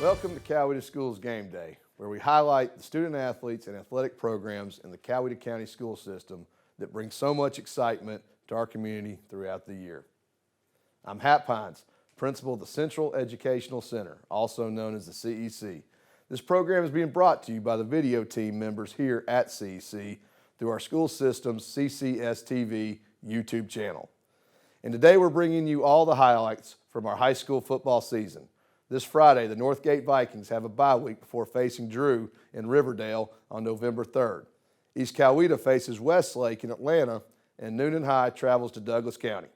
Welcome to Coweta Schools Game Day, where we highlight the student athletes and athletic programs in the Coweta County school system that bring so much excitement to our community throughout the year. I'm Hap Pines, principal of the Central Educational Center, also known as the CEC. This program is being brought to you by the video team members here at CEC through our school system's CCS-TV YouTube channel. And today we're bringing you all the highlights from our high school football season. This Friday, the Northgate Vikings have a bye week before facing Drew in Riverdale on November 3rd. East Coweta faces Westlake in Atlanta, and Newnan High travels to Douglas County.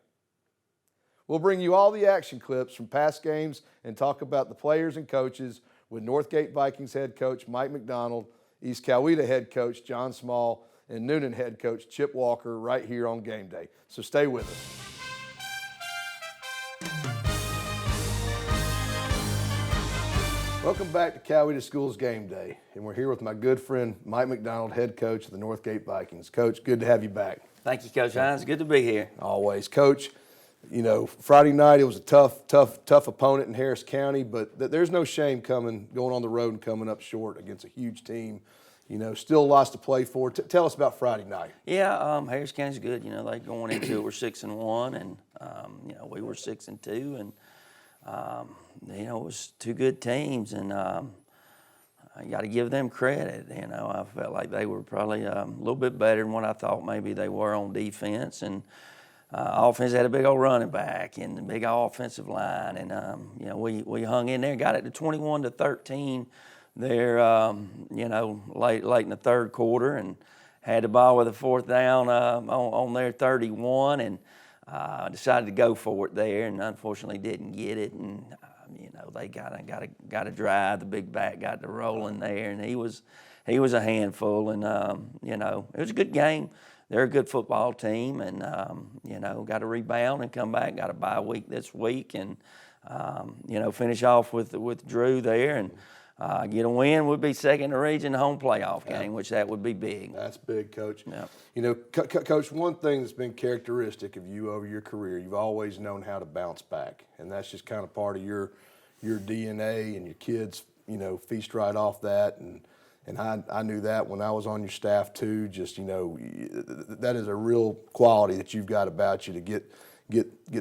We'll bring you all the action clips from past games and talk about the players and coaches with Northgate Vikings head coach Mike McDonald, East Coweta head coach John Small, and Newnan head coach Chip Walker right here on Game Day. So stay with us. Welcome back to Coweta Schools Game Day, and we're here with my good friend Mike McDonald, head coach of the Northgate Vikings. Coach, good to have you back. Thank you, Coach Hines. Good to be here. Always. Coach, you know, Friday night it was a tough opponent in Harris County, but there's no shame going on the road and coming up short against a huge team. You know, still lots to play for. Tell us about Friday night. Yeah, Harris County's good. You know, they going into it, we're 6-1, and you know, we were 6-2, and you know, it was two good teams, and I got to give them credit. You know, I felt like they were probably a little bit better than what I thought maybe they were on defense, and offense had a big old running back and a big offensive line, and you know, we hung in there, got it to 21-13 there, you know, late in the third quarter, and had the ball with a fourth down on their 31, and decided to go for it there, and unfortunately didn't get it, and you know, they got a drive. The big back got to rolling there, and he was a handful, and you know, it was a good game. They're a good football team, and you know, got a rebound and come back. Got a bye week this week, and you know, finish off with Drew there, and get a win would be second in the region home playoff game, which that would be big. That's big, Coach. Yeah. You know, Coach, one thing that's been characteristic of you over your career, you've always known how to bounce back, and that's just kind of part of your DNA, and your kids, you know, feast right off that, and I knew that when I was on your staff too. Just, you know, that is a real quality that you've got about you to get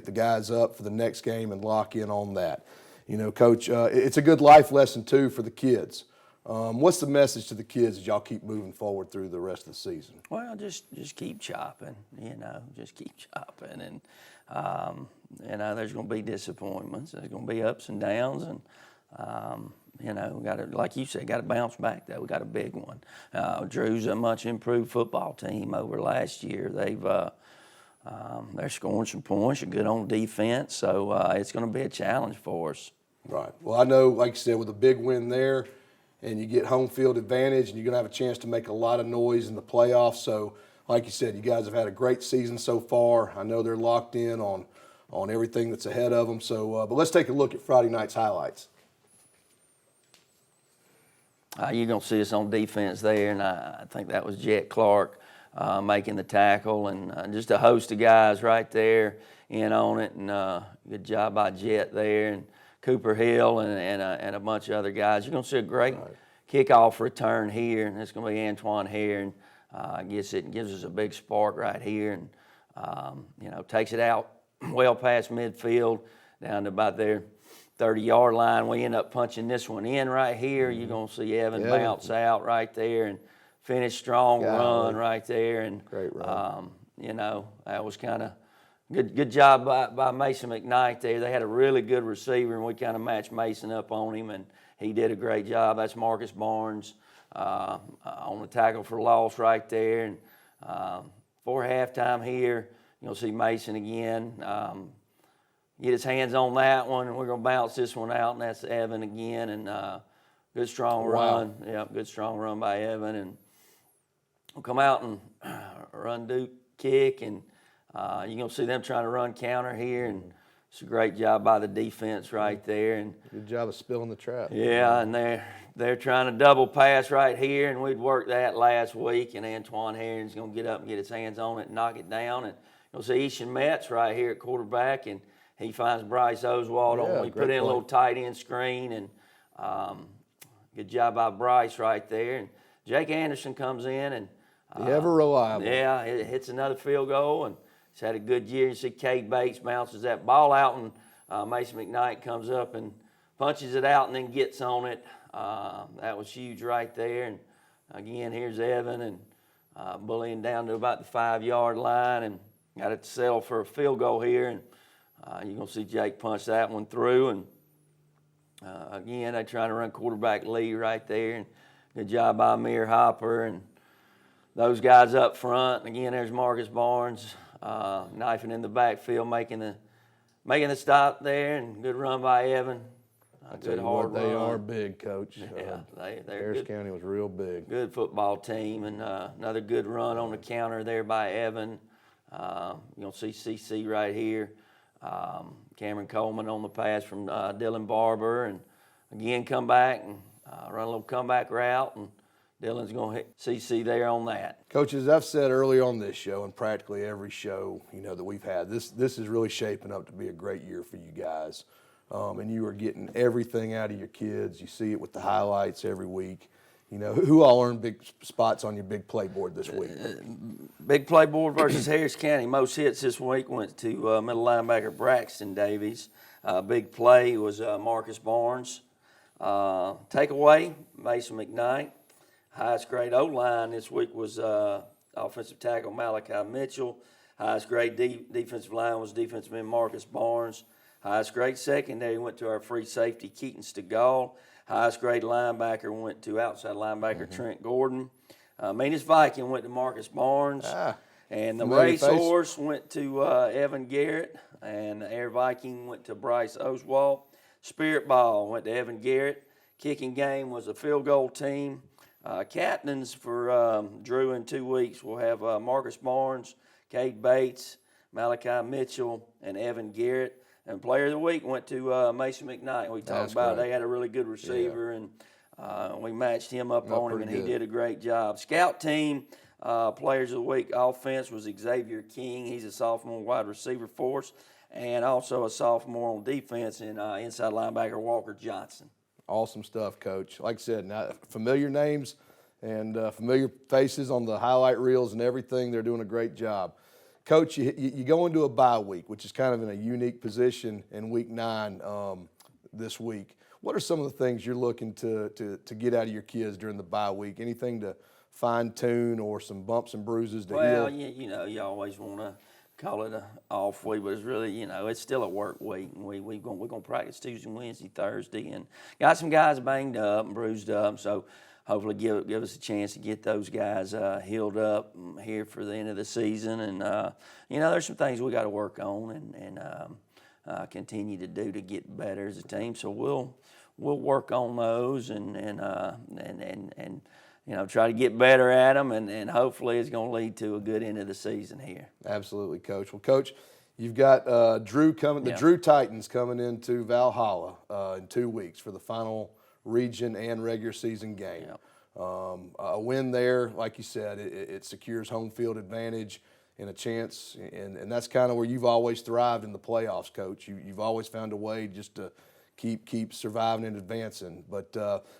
the guys up for the next game and lock in on that. You know, Coach, it's a good life lesson, too, for the kids. What's the message to the kids as y'all keep moving forward through the rest of the season? Well, just keep chopping, you know, just keep chopping. And, you know, there's going to be disappointments. There's going to be ups and downs. And, you know, we got to, like you said, got to bounce back, though. We got a big one. Drew's a much improved football team over last year. They're scoring some points. They're good on defense. So it's going to be a challenge for us. Right. Well, I know, like you said, with a big win there, and you get home field advantage, and you're going to have a chance to make a lot of noise in the playoffs. So, like you said, you guys have had a great season so far. I know they're locked in on everything that's ahead of them. So, but let's take a look at Friday night's highlights. You're going to see us on defense there, and I think that was Jet Clark making the tackle, and just a host of guys right there in on it, and good job by Jet there, and Cooper Hill and a bunch of other guys. You're going to see a great kickoff return here, and it's going to be Antoine here, and I guess it gives us a big spark right here, and you know, takes it out well past midfield down to about their 30-yard line. We end up punching this one in right here. You're going to see Evan bounce out right there and finish strong run right there. And great run. you know, that was kind of good job by Mason McKnight there. They had a really good receiver, and we kind of matched Mason up on him, and he did a great job. That's Marcus Barnes on the tackle for loss right there. And for halftime here, you'll see Mason again. Get his hands on that one, and we're going to bounce this one out, and that's Evan again. And good strong run. Yeah, good strong run by Evan. And we'll come out and run Duke kick, and you're going to see them trying to run counter here, and it's a great job by the defense right there. And good job of spilling the trap. Yeah, and they're trying to double pass right here, and we'd worked that last week, and Antoine Herring's going to get up and get his hands on it and knock it down. And you'll see Ishan Metz right here at quarterback, and he finds Bryce Oswald on. We put in a little tight end screen, and Good job by Bryce right there. And Jake Anderson comes in and ever reliable. Yeah, it hits another field goal, and he's had a good year. You see Cade Bates bounces that ball out, and Mason McKnight comes up and punches it out and then gets on it. That was huge right there. And again, here's Evan and bullying down to about the 5-yard line and got it to settle for a field goal here. And you're going to see Jake punch that one through. And again, they're trying to run quarterback lead right there. And good job by Amir Hopper and those guys up front. And again, there's Marcus Barnes knifing in the backfield, making the stop there. And good run by Evan. Good hard run. They are big, Coach. Yeah, they're Harris good. County was real big. Good football team, and another good run on the counter there by Evan. You're going to see CC right here. Cameron Coleman on the pass from Dylan Barber, and again come back and run a little comeback route, and Dylan's going to hit CC there on that. Coach, as I've said earlier on this show and practically every show that we've had, this is really shaping up to be a great year for you guys. And you are getting everything out of your kids. You see it with the highlights every week. Who all earned big spots on your big play board this week? Big play board versus Harris County. Most hits this week went to middle linebacker Braxton Davies. Big play was Marcus Barnes. Takeaway, Mason McKnight. Highest grade O-line this week was offensive tackle Malachi Mitchell. Highest grade defensive line was defensive end Marcus Barnes. Highest grade secondary went to our free safety Keaton Stegall. Highest grade linebacker went to outside linebacker Trent Gordon. Meanest Viking went to Marcus Barnes. And the racehorse went to Evan Garrett. And the Air Viking went to Bryce Oswald. Spirit Ball went to Evan Garrett. Kicking game was a field goal team. Captains for Drew in 2 weeks will have Marcus Barnes, Cade Bates, Malachi Mitchell, and Evan Garrett. And player of the week went to Mason McKnight. We talked about it. They had a really good receiver, and we matched him up on him, and he did a great job. Scout team, players of the week, offense was Xavier King. He's a sophomore wide receiver for us, and also a sophomore on defense, and inside linebacker Walker Johnson. Awesome stuff, Coach. Like I said, now, familiar names and familiar faces on the highlight reels and everything. They're doing a great job. Coach, you go into a bye week, which is kind of in a unique position in week 9 this week. What are some of the things you're looking to get out of your kids during the bye week? Anything to fine-tune or some bumps and bruises to heal? Well, you always want to call it an off week, but it's really, it's still a work week. And we're going to practice Tuesday, Wednesday, Thursday, and got some guys banged up and bruised up, so hopefully give us a chance to get those guys healed up here for the end of the season. And, there's some things we got to work on and continue to do to get better as a team. So we'll work on those and try to get better at them. And hopefully it's going to lead to a good end of the season here. Absolutely, Coach. Well, Coach, you've got Drew coming. The Drew Titans coming into Valhalla in 2 weeks for the final region and regular season game. A win there, like you said, it secures home field advantage and a chance, and that's kind of where you've always thrived in the playoffs, Coach. You've always found a way just to keep surviving and advancing. But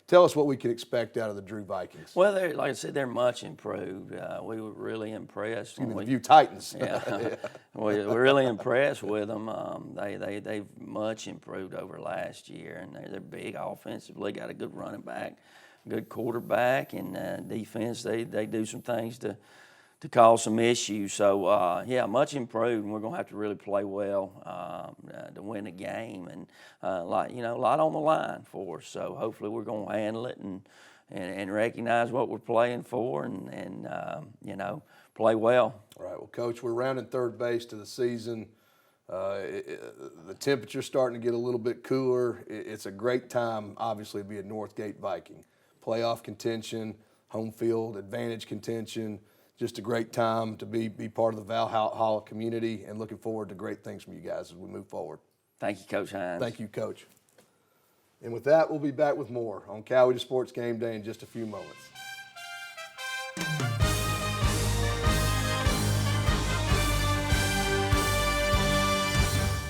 tell us what we can expect out of the Drew Vikings. Well, like I said, they're much improved. We were really impressed. The View Titans. We're really impressed with them. They've much improved over last year, and they're big offensively. Got a good running back, good quarterback, and defense. They do some things to cause some issues. So, much improved, and we're going to have to really play well to win the game. And, a lot on the line for us. So hopefully we're going to handle it and recognize what we're playing for and play well. All right. Well, Coach, we're rounding third base to the season. The temperature's starting to get a little bit cooler. It's a great time, obviously, to be a Northgate Viking. Playoff contention, home field advantage contention. Just a great time to be part of the Valhalla community, and looking forward to great things from you guys as we move forward. Thank you, Coach Hines. Thank you, Coach. And with that, we'll be back with more on Coweta Sports Game Day in just a few moments.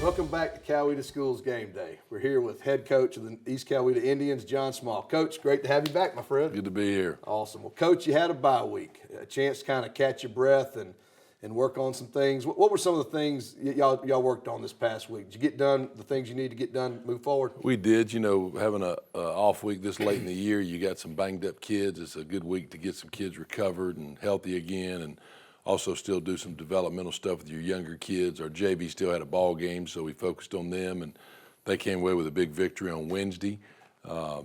Welcome back to Coweta Schools Game Day. We're here with head coach of the East Coweta Indians, John Small. Coach, great to have you back, my friend. Good to be here. Awesome. Well, Coach, you had a bye week, a chance to kind of catch your breath and work on some things. What were some of the things y'all worked on this past week? Did you get done the things you need to get done, move forward? We did. You know, having a off week this late in the year, you got some banged up kids. It's a good week to get some kids recovered and healthy again, and also still do some developmental stuff with your younger kids. Our JV still had a ball game, so we focused on them, and they came away with a big victory on Wednesday.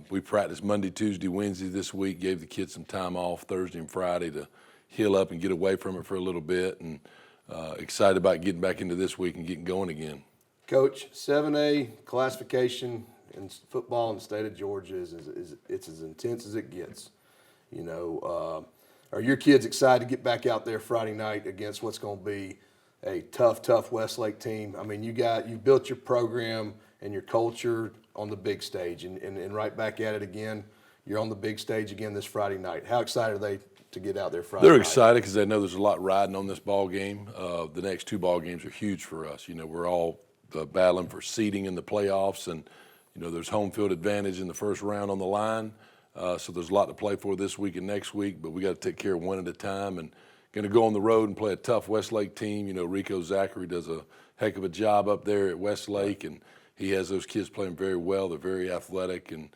We practiced Monday, Tuesday, Wednesday this week, gave the kids some time off Thursday and Friday to heal up and get away from it for a little bit, and excited about getting back into this week and getting going again. Coach, 7A classification in football in the state of Georgia is it's as intense as it gets. You know, are your kids excited to get back out there Friday night against what's going to be a tough Westlake team? I mean, you built your program and your culture on the big stage, and right back at it again. You're on the big stage again this Friday night. How excited are they to get out there Friday They're night? excited because they know there's a lot riding on this ball game. The next two ball games are huge for us. You know, we're all battling for seeding in the playoffs, and you know there's home field advantage in the first round on the line. So there's a lot to play for this week and next week, but we got to take care of one at a time, and going to go on the road and play a tough Westlake team. You know, Rico Zachary does a heck of a job up there at Westlake, and he has those kids playing very well. They're very athletic and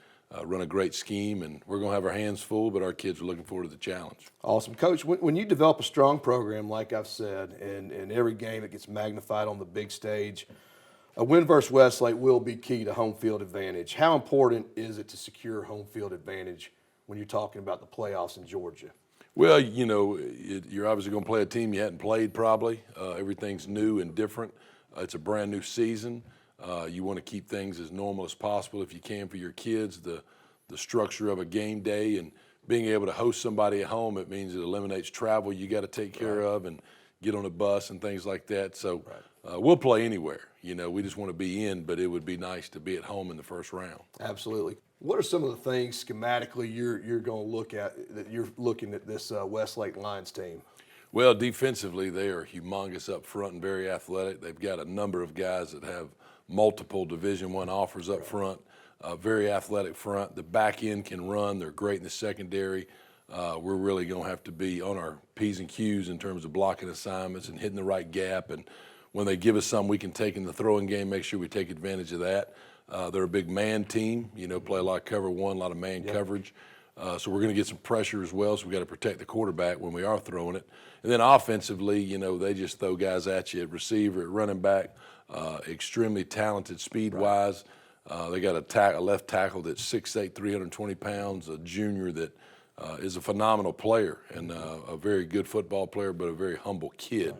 run a great scheme, and we're going to have our hands full, but our kids are looking forward to the challenge. Awesome. Coach, when you develop a strong program, like I've said, and every game it gets magnified on the big stage, a win versus Westlake will be key to home field advantage. How important is it to secure home field advantage when you're talking about the playoffs in Georgia? Well, you know, you're obviously going to play a team you hadn't played probably. Everything's new and different. It's a brand new season. You want to keep things as normal as possible if you can for your kids. The structure of a game day and being able to host somebody at home, it means it eliminates travel you got to take care of and get on a bus and things like that. So we'll play anywhere. You know, we just want to be in, but it would be nice to be at home in the first round. Absolutely. What are some of the things schematically you're going to look at that you're looking at this Westlake Lions team? Well, defensively, they are humongous up front and very athletic. They've got a number of guys that have multiple Division I offers up front, very athletic front. The back end can run. They're great in the secondary. We're really going to have to be on our P's and Q's in terms of blocking assignments and hitting the right gap. And when they give us something we can take in the throwing game, make sure we take advantage of that. They're a big man team, you know, play a lot of cover one, a lot of man coverage. So we're going to get some pressure as well, so we've got to protect the quarterback when we are throwing it. And then offensively, you know, they just throw guys at you at receiver, at running back, extremely talented speed-wise. They got a left tackle that's 6'8", 320 pounds, a junior that is a phenomenal player and a very good football player, but a very humble kid.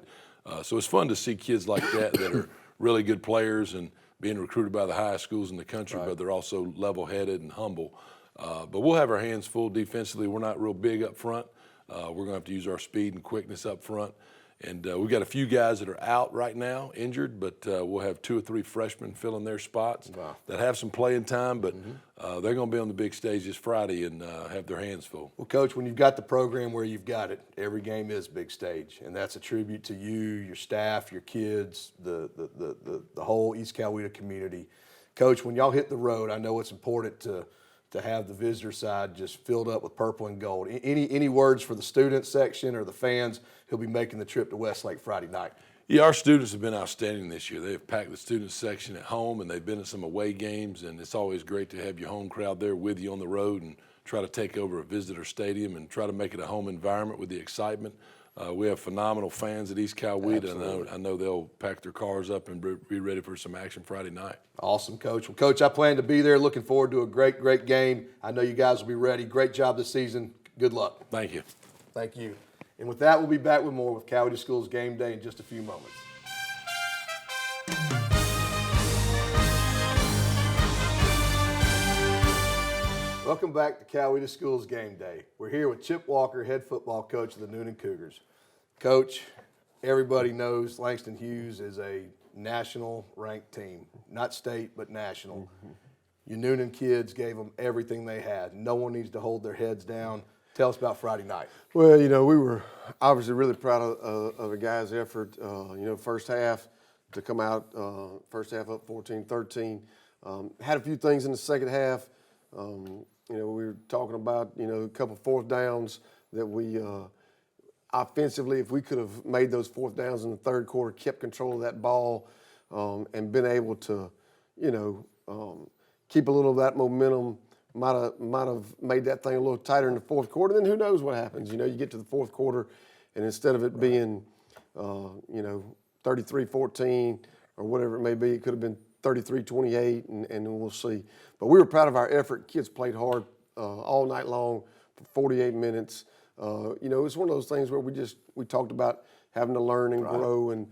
So it's fun to see kids like that are really good players and being recruited by the highest schools in the country, but they're also level-headed and humble. But we'll have our hands full defensively. We're not real big up front. We're going to have to use our speed and quickness up front. And we've got a few guys that are out right now, injured, but we'll have 2 or 3 freshmen filling their spots that have some playing time, but they're going to be on the big stage this Friday and have their hands full. Well, Coach, when you've got the program where you've got it, every game is big stage, and that's a tribute to you, your staff, your kids, the whole East Coweta community. Coach, when y'all hit the road, I know it's important to have the visitor side just filled up with purple and gold. Any words for the student section or the fans who'll be making the trip to Westlake Friday night? Yeah, our students have been outstanding this year. They've packed the student section at home, and they've been at some away games, and it's always great to have your home crowd there with you on the road and try to take over a visitor stadium and try to make it a home environment with the excitement. We have phenomenal fans at East Coweta, and I know they'll pack their cars up and be ready for some action Friday night. Awesome, Coach. Well, Coach, I plan to be there. Looking forward to a great game. I know you guys will be ready. Great job this season. Good luck. Thank you. Thank you. And with that, we'll be back with more with Coweta Schools Game Day in just a few moments. Welcome back to Coweta Schools Game Day. We're here with Chip Walker, head football coach of the Newnan Cougars. Coach, everybody knows Langston Hughes is a national ranked team, not state, but national. Your Newnan kids gave them everything they had. No one needs to hold their heads down. Tell us about Friday night. Well, you know, we were obviously really proud of the guys' effort. You know, first half, to come out first half up 14-13. Had a few things in the second half. We were talking about, a couple fourth downs that we offensively, if we could have made those fourth downs in the third quarter, kept control of that ball, and been able to, keep a little of that momentum, might have made that thing a little tighter in the fourth quarter. Then who knows what happens? You get to the fourth quarter, and instead of it being, 33-14 or whatever it may be, it could have been 33-28, and we'll see. But we were proud of our effort. Kids played hard all night long for 48 minutes. It's one of those things where we talked about having to learn and grow and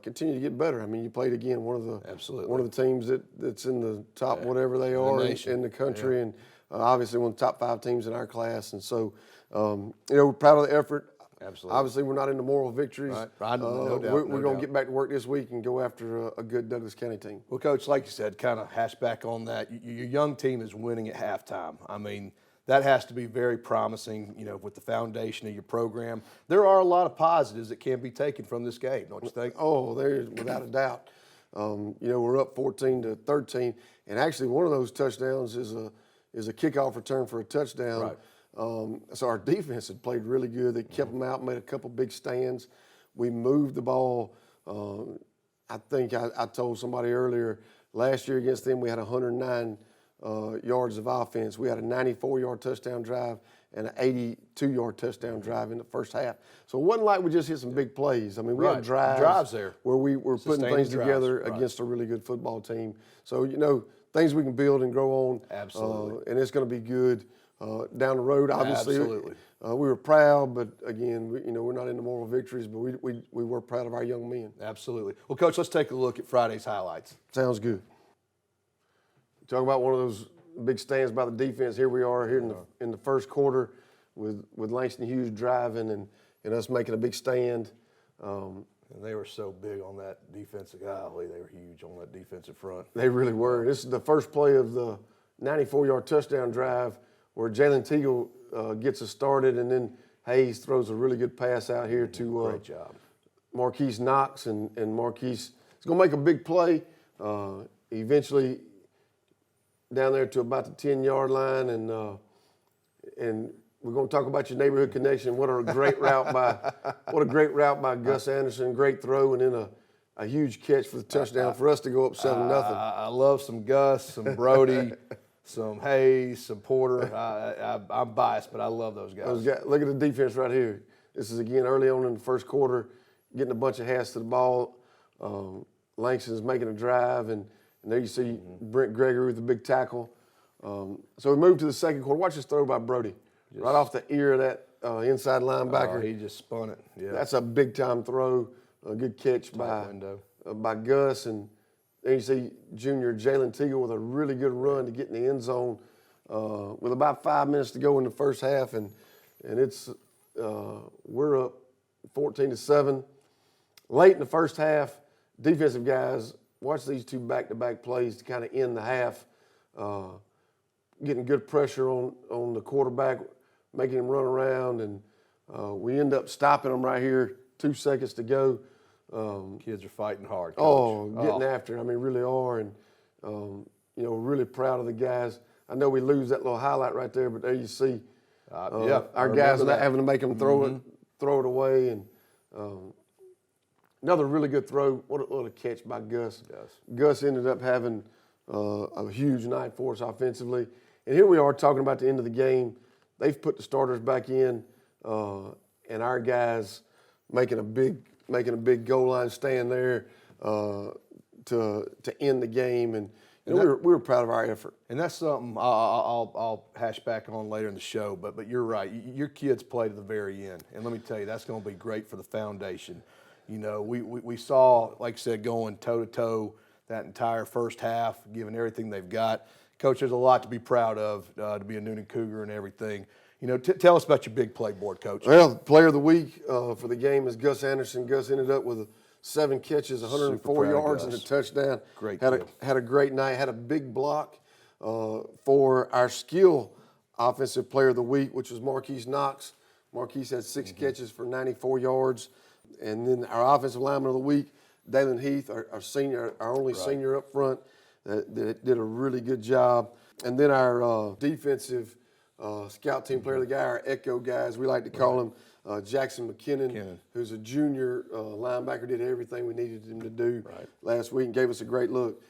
continue to get better. I mean, you played again one of the teams that's in the top whatever they are in the country, and obviously one of the top 5 teams in our class. And so, we're proud of the effort. Absolutely. Obviously, we're not into moral victories. Right. No doubt, we're going to get back to work this week and go after a good Douglas County team. Well, Coach, like you said, kind of hash back on that. Your young team is winning at halftime. I mean, that has to be very promising, with the foundation of your program. There are a lot of positives that can be taken from this game, don't you think? Oh, there's without a doubt. We're up 14-13, and actually one of those touchdowns is a kickoff return for a touchdown. Right. So our defense had played really good. They kept them out, made a couple big stands. We moved the ball. I think I told somebody earlier, last year against them we had 109 yards of offense. We had a 94-yard touchdown drive and an 82-yard touchdown drive in the first half. So it wasn't like we just hit some big plays. I mean, we had drives there where we were putting things together against a really good football team. So, things we can build and grow on. Absolutely. And it's going to be good down the road. Obviously, Absolutely. We were proud, but again, we're not into moral victories, but we were proud of our young men. Absolutely. Well, Coach, let's take a look at Friday's highlights. Sounds good. Talk about one of those big stands by the defense. Here we are here in the first quarter with Langston Hughes driving and us making a big stand. And they were so big on that defensive. Golly, they were huge on that defensive front. They really were. This is the first play of the 94-yard touchdown drive where Jalen Teagle gets us started, and then Hayes throws a really good pass out here to Great job. Marquise Knox, and Marquise is going to make a big play. Eventually down there to about the 10-yard line, and we're going to talk about your neighborhood connection. What a great route by Gus Anderson. Great throw, and then a huge catch for the touchdown for us to go up 7-0. I love some Gus, some Brody, some Hayes, some Porter. I'm biased, but I love those guys. Look at the defense right here. This is, again, early on in the first quarter, getting a bunch of hands to the ball. Langston's making a drive, and there you see Brent Gregory with a big tackle. So we move to the second quarter. Watch this throw by Brody. Right off the ear of that inside linebacker. He just spun it. Yeah. That's a big-time throw. A good catch by Gus. And then you see junior Jalen Teagle with a really good run to get in the end zone with about 5 minutes to go in the first half. And it's we're up 14-7. Late in the first half, defensive guys, watch these two back-to-back plays to kind of end the half, getting good pressure on the quarterback, making him run around, and we end up stopping them right here, 2 seconds to go. Kids are fighting hard, Coach. Getting after it. I mean, really are, and really proud of the guys. I know we lose that little highlight right there, but there you see our guys not having to make them throw it away, and another really good throw. What a catch by Gus. Gus ended up having a huge night for us offensively, and here we are talking about the end of the game. They've put the starters back in, and our guys making a big goal line stand there to end the game, and we were proud of our effort. And that's something I'll hash back on later in the show. But you're right. Your kids play to the very end, and let me tell you, that's going to be great for the foundation. We saw, like I said, going toe to toe that entire first half, giving everything they've got. Coach, there's a lot to be proud of to be a Newnan Cougar and everything. Tell us about your big play board, Coach. Well, player of the week for the game is Gus Anderson. Gus ended up with 7 catches, 104 yards, and a touchdown. Great. Had a great night. Had a big block for our skill offensive player of the week, which was Marquise Knox. Marquise had 6 catches for 94 yards. And then our offensive lineman of the week, Dalen Heath, our senior, our only senior up front, that did a really good job. And then our defensive scout team player, the guy, our echo guys, we like to call him, Jackson McKinnon, who's a junior linebacker, did everything we needed him to do last week and gave us a great look.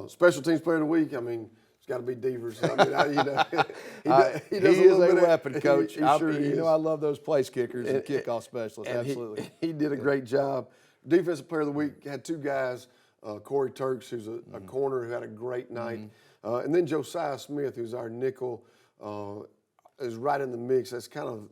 Special teams player of the week, I mean, it's got to be Devers. I mean, he is a weapon, Coach. He sure is. I love those place kickers and kickoff specialists. Absolutely. He did a great job. Defensive player of the week had two guys, Corey Turks, who's a corner who had a great night, and then Josiah Smith, who's our nickel, is right in the mix. That's kind of,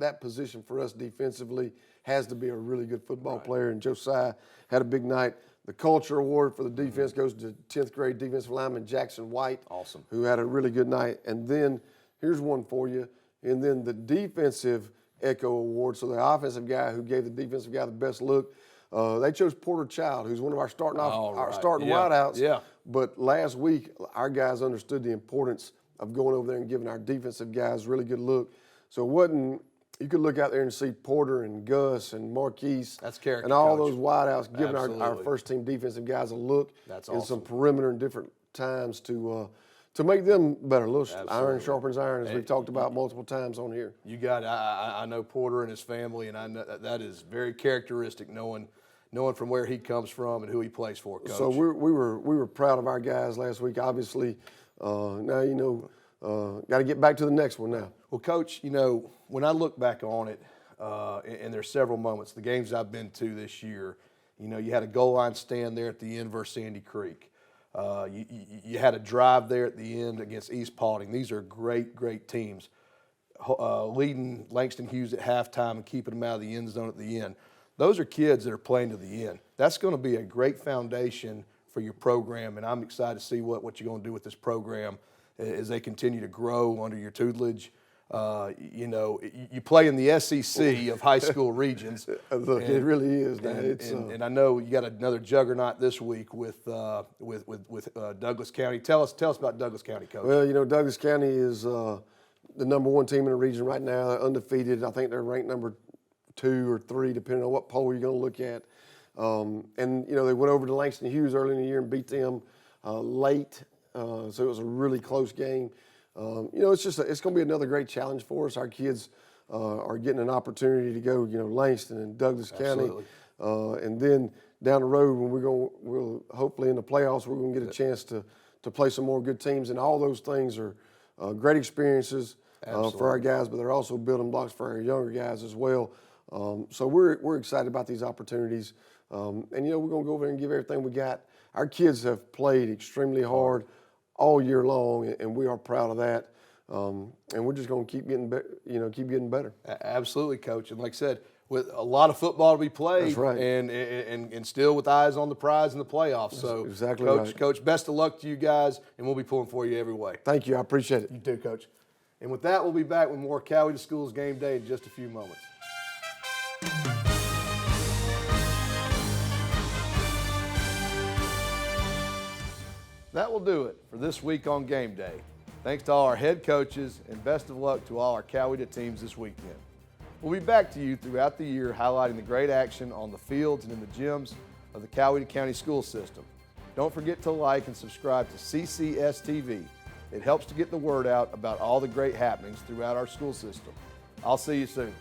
that position for us defensively has to be a really good football player, and Josiah had a big night. The Culture Award for the defense goes to 10th grade defensive lineman Jackson White, who had a really good night. And then here's one for you. And then the defensive Echo Award, so the offensive guy who gave the defensive guy the best look, they chose Porter Child, who's one of our starting wideouts. Yeah. But last week, our guys understood the importance of going over there and giving our defensive guys a really good look. So it wasn't. You could look out there and see Porter and Gus and Marquise and all those wideouts giving our first-team defensive guys a look in some perimeter and different times to make them better. A little iron sharpens iron, as we've talked about multiple times on here. You got. I know Porter and his family, and I know that is very characteristic. Knowing from where he comes from and who he plays for, Coach. So we were proud of our guys last week. Obviously, now got to get back to the next one now. Well, Coach, when I look back on it, and there's several moments, the games I've been to this year, you had a goal line stand there at the end versus Sandy Creek. You had a drive there at the end against East Paulding. These are great, great teams. Leading Langston Hughes at halftime and keeping them out of the end zone at the end. Those are kids that are playing to the end. That's going to be a great foundation for your program, and I'm excited to see what you're going to do with this program as they continue to grow under your tutelage. You play in the SEC of high school regions. Look, it really is. And I know you got another juggernaut this week with Douglas County. Tell us about Douglas County, Coach. Well, Douglas County is the #1 team in the region right now. They're undefeated. I think they're ranked number 2 or 3, depending on what poll you're going to look at. They went over to Langston Hughes early in the year and beat them late. So it was a really close game. It's going to be another great challenge for us. Our kids are getting an opportunity to go, Langston and Douglas County, and then down the road when we'll hopefully in the playoffs we're going to get a chance to play some more good teams, and all those things are great experiences for our guys, but they're also building blocks for our younger guys as well. So we're excited about these opportunities, and we're going to go over there and give everything we got. Our kids have played extremely hard all year long, and we are proud of that. And we're just going to keep getting better. Absolutely, Coach. And like I said, with a lot of football to be played, that's right. and still with eyes on the prize in the playoffs. So, exactly Coach, right. Coach, best of luck to you guys, and we'll be pulling for you every way. Thank you. I appreciate it. You too, Coach. And with that, we'll be back with more Coweta Schools Game Day in just a few moments. That will do it for this week on Game Day. Thanks to all our head coaches, and best of luck to all our Coweta teams this weekend. We'll be back to you throughout the year highlighting the great action on the fields and in the gyms of the Coweta County School System. Don't forget to like and subscribe to CCS TV. It helps to get the word out about all the great happenings throughout our school system. I'll see you soon.